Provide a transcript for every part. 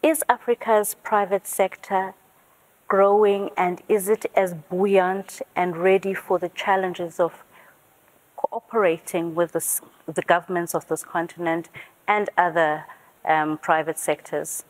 Is Africa's private sector growing, and is it as buoyant and ready for the challenges of cooperating with the governments of this continent and other private sectors?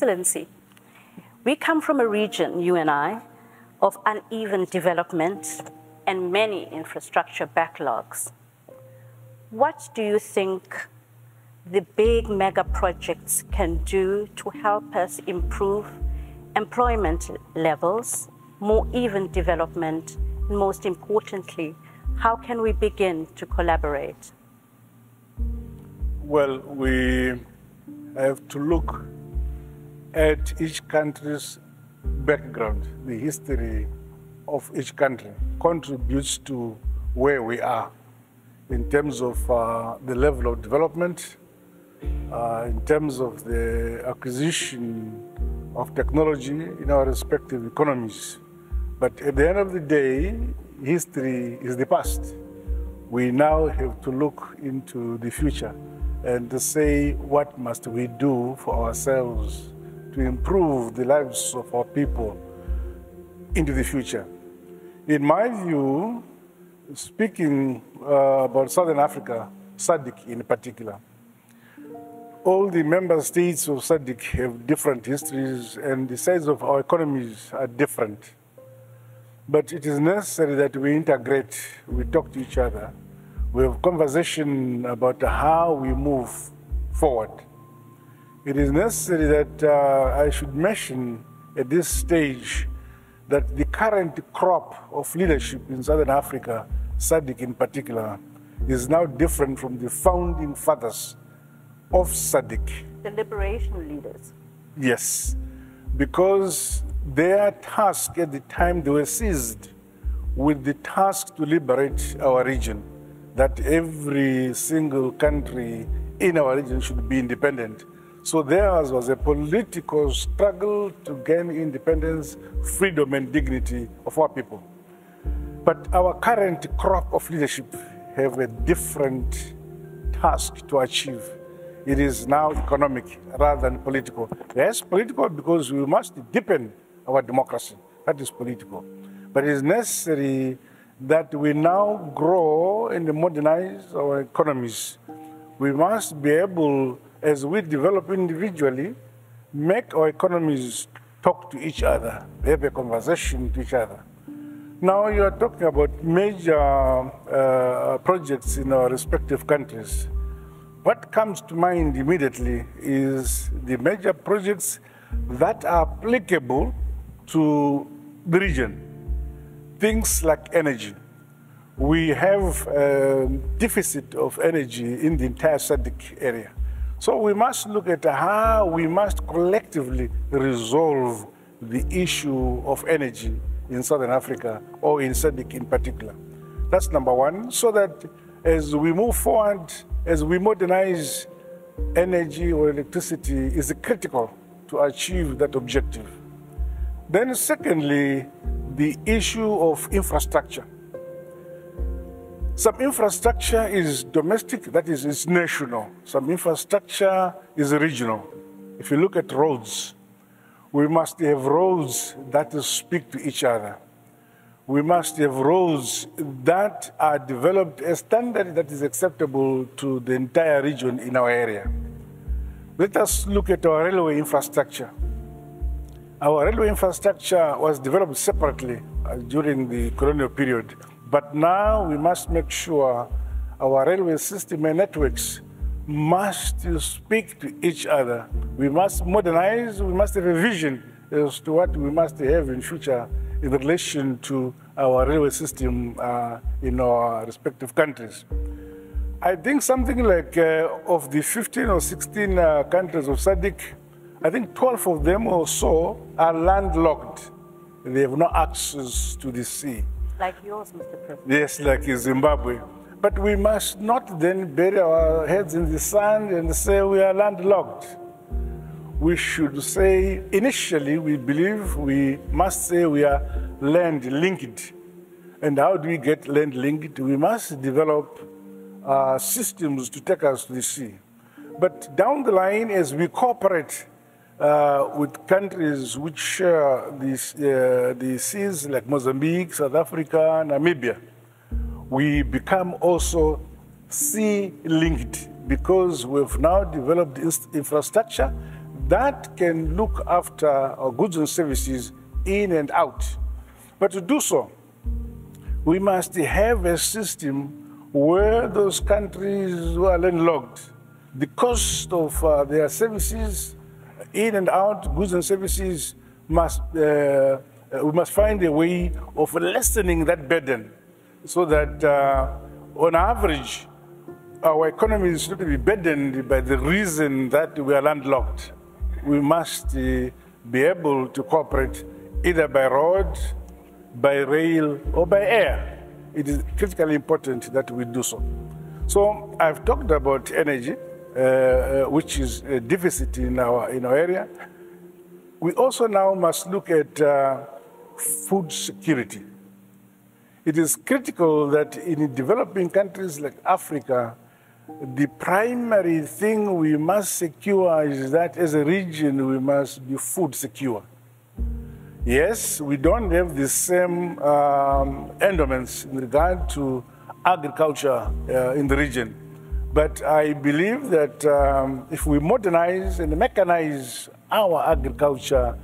Excellency, we come from a region, you and I, of uneven development and many infrastructure backlogs. What do you think the big mega projects can do to help us improve employment levels, more even development, and most importantly, how can we begin to collaborate? Well, we have to look at each country's background. The history of each country contributes to where we are in terms of the level of development, in terms of the acquisition of technology in our respective economies. But at the end of the day, history is the past. We now have to look into the future and to say, what must we do for ourselves to improve the lives of our people into the future? In my view, speaking about Southern Africa, SADC in particular, all the member states of SADC have different histories and the size of our economies are different. But it is necessary that we integrate, we talk to each other, we have conversation about how we move forward. It is necessary that I should mention at this stage that the current crop of leadership in Southern Africa, SADC in particular, is now different from the founding fathers of SADC. The liberation leaders. Yes, because their task at the time they were seized with the task to liberate our region, that every single country in our region should be independent. So theirs was a political struggle to gain independence, freedom, and dignity of our people. But our current crop of leadership have a different task to achieve. It is now economic rather than political. Yes, political because we must deepen our democracy. That is political. But it is necessary that we now grow and modernize our economies. We must be able, as we develop individually, make our economies talk to each other, have a conversation to each other. Now you are talking about major projects in our respective countries. What comes to mind immediately is the major projects that are applicable to the region. Things like energy. We have a deficit of energy in the entire SADC area. So we must look at how we must collectively resolve the issue of energy in Southern Africa or in SADC in particular. That's number one, so that as we move forward, as we modernize energy or electricity is critical to achieve that objective. Then secondly, the issue of infrastructure. Some infrastructure is domestic, that is, it's national. Some infrastructure is regional. If you look at roads, we must have roads that speak to each other. We must have roads that are developed a standard that is acceptable to the entire region in our area. Let us look at our railway infrastructure. Our railway infrastructure was developed separately during the colonial period, but now we must make sure our railway system and networks must speak to each other. We must modernize, we must have a vision as to what we must have in future in relation to our railway system in our respective countries. I think something like of the 15 or 16 countries of SADC, I think 12 of them or so are landlocked. They have no access to the sea. Like yours, Mr. President. Yes, like in Zimbabwe. But we must not then bury our heads in the sand and say we are landlocked. We should say, initially, we believe we must say we are land-linked. And how do we get land-linked? We must develop systems to take us to the sea. But down the line, as we cooperate with countries which share the seas, like Mozambique, South Africa, Namibia, we become also sea-linked because we've now developed infrastructure that can look after our goods and services in and out. But to do so, we must have a system where those countries who are landlocked, the cost of their services in and out, goods and services, we must find a way of lessening that burden so that on average, our economy is not to be burdened by the reason that we are landlocked. We must be able to cooperate either by road, by rail, or by air. It is critically important that we do so. So I've talked about energy, which is a deficit in our area. We also now must look at food security. It is critical that in developing countries like Africa, the primary thing we must secure is that as a region, we must be food secure. Yes, we don't have the same endowments in regard to agriculture in the region. But I believe that if we modernize and mechanize our agriculture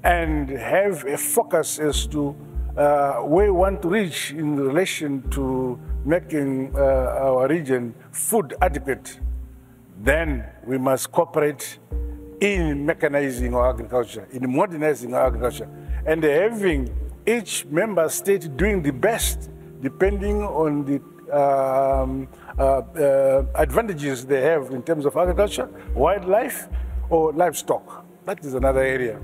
and have a focus as to where we want to reach in relation to making our region food adequate, then we must cooperate in mechanizing our agriculture, in modernizing our agriculture, and having each member state doing the best depending on the advantages they have in terms of agriculture, wildlife, or livestock. That is another area.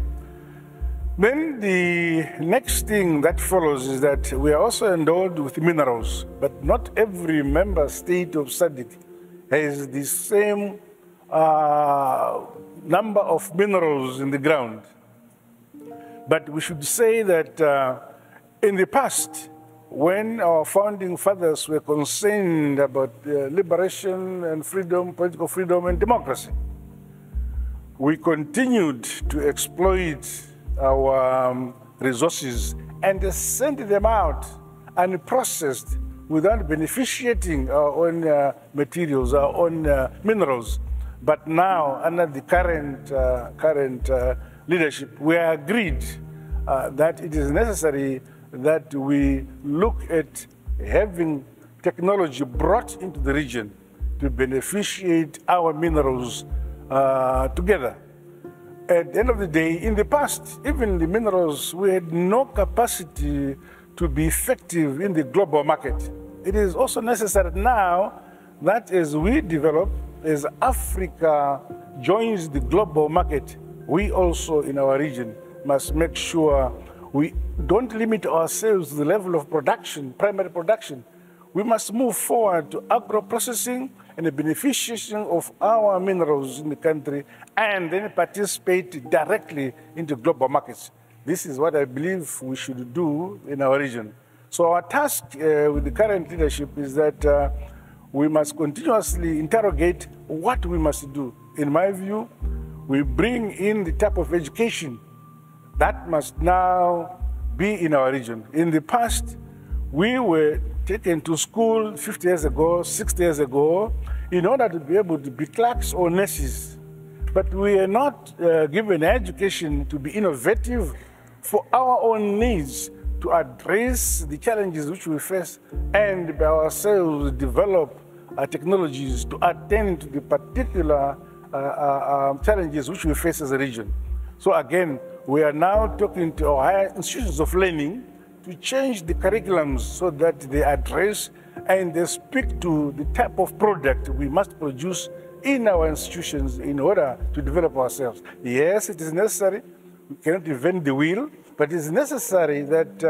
Then the next thing that follows is that we are also endowed with minerals, but not every member state of SADC has the same number of minerals in the ground. But we should say that in the past, when our founding fathers were concerned about liberation and freedom, political freedom and democracy, we continued to exploit our resources and send them out unprocessed without beneficiating our own materials, our own minerals. But now, under the current leadership, we are agreed that it is necessary that we look at having technology brought into the region to beneficiate our minerals together. At the end of the day, in the past, even the minerals, we had no capacity to be effective in the global market. It is also necessary now that as we develop, as Africa joins the global market, we also in our region must make sure we don't limit ourselves to the level of production, primary production. We must move forward to agro-processing and the beneficiation of our minerals in the country and then participate directly into global markets. This is what I believe we should do in our region. So our task with the current leadership is that we must continuously interrogate what we must do. In my view, we bring in the type of education that must now be in our region. In the past, we were taken to school 50 years ago, 60 years ago, in order to be able to be clerks or nurses. But we are not given education to be innovative for our own needs, to address the challenges which we face, and by ourselves develop technologies to attend to the particular challenges which we face as a region. So again, we are now talking to our higher institutions of learning to change the curriculums so that they address and they speak to the type of product we must produce in our institutions in order to develop ourselves. Yes, it is necessary. We cannot invent the wheel, but it is necessary that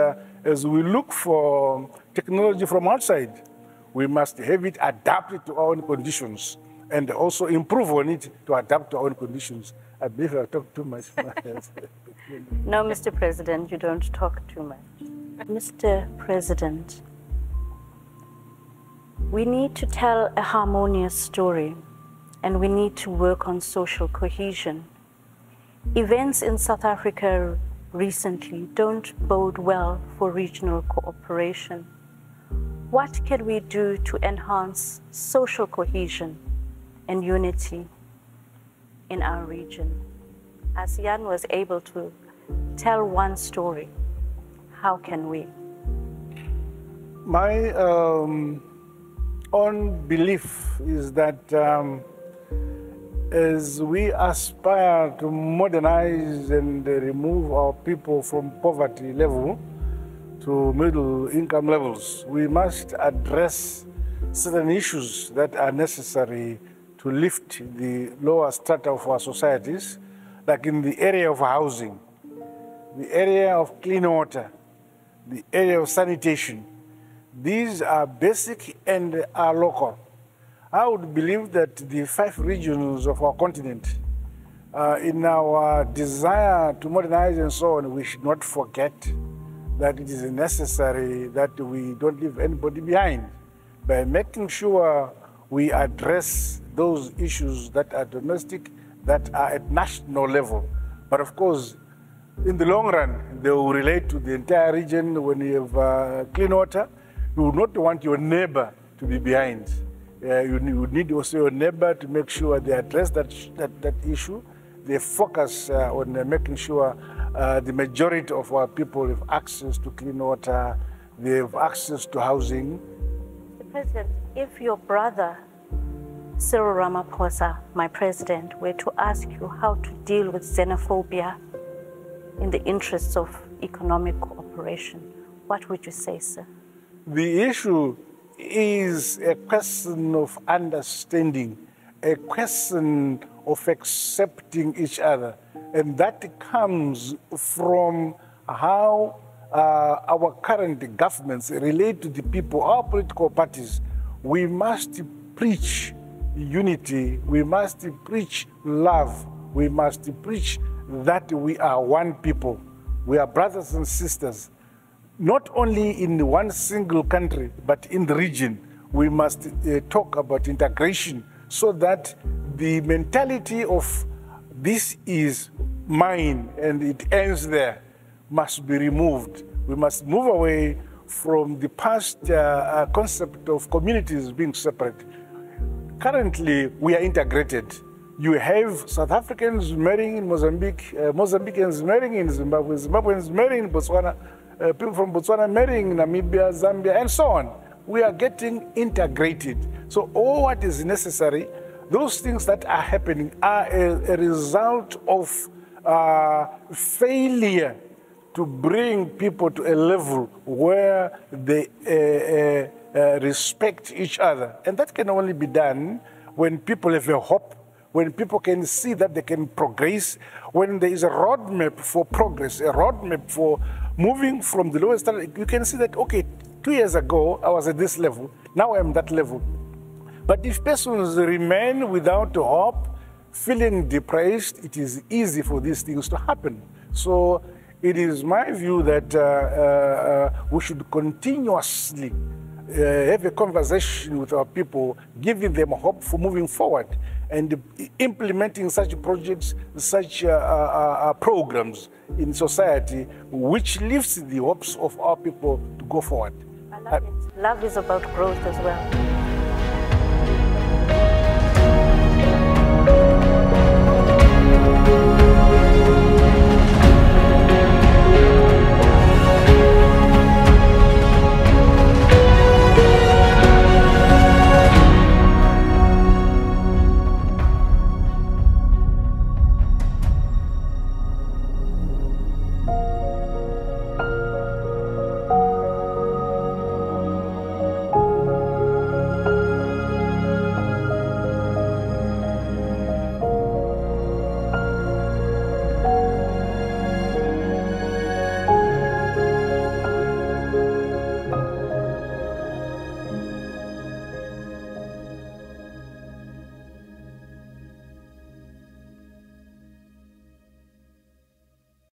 as we look for technology from outside, we must have it adapted to our own conditions and also improve on it to adapt to our own conditions. I believe I talk too much. No, Mr. President, you don't talk too much. Mr. President, we need to tell a harmonious story, and we need to work on social cohesion. Events in South Africa recently don't bode well for regional cooperation. What can we do to enhance social cohesion and unity in our region? As Jan was able to tell one story, how can we? My own belief is that as we aspire to modernize and remove our people from poverty level to middle income levels, we must address certain issues that are necessary to lift the lower strata of our societies, like in the area of housing, the area of clean water, the area of sanitation. These are basic and are local. I would believe that the 5 regions of our continent, in our desire to modernize and so on, we should not forget that it is necessary that we don't leave anybody behind by making sure we address those issues that are domestic, that are at national level. But of course, in the long run, they will relate to the entire region. When you have clean water, you would not want your neighbor to be behind. You need also your neighbor to make sure they address that issue. They focus on making sure the majority of our people have access to clean water, they have access to housing. Mr. President, if your brother, Cyril Ramaphosa, my president, were to ask you how to deal with xenophobia in the interests of economic cooperation, what would you say, sir? The issue is a question of understanding, a question of accepting each other. And that comes from how our current governments relate to the people, our political parties. We must preach unity, we must preach love, we must preach that we are one people. We are brothers and sisters. Not only in one single country, but in the region. We must talk about integration so that the mentality of this is mine and it ends there must be removed. We must move away from the past concept of communities being separate. Currently, we are integrated. You have South Africans marrying in Mozambique, Mozambicans marrying in Zimbabwe, Zimbabweans marrying in Botswana, people from Botswana marrying in Namibia, Zambia, and so on. We are getting integrated. So all what is necessary, those things that are happening are a result of failure to bring people to a level where they respect each other. And that can only be done when people have a hope, when people can see that they can progress, when there is a roadmap for progress, a roadmap for moving from the lowest standard. You can see that, okay, 2 years ago, I was at this level, now I'm that level. But if persons remain without hope, feeling depressed, it is easy for these things to happen. So it is my view that we should continuously have a conversation with our people, giving them hope for moving forward and implementing such projects, such programs in society, which lifts the hopes of our people to go forward. I love it. Love is about growth as well.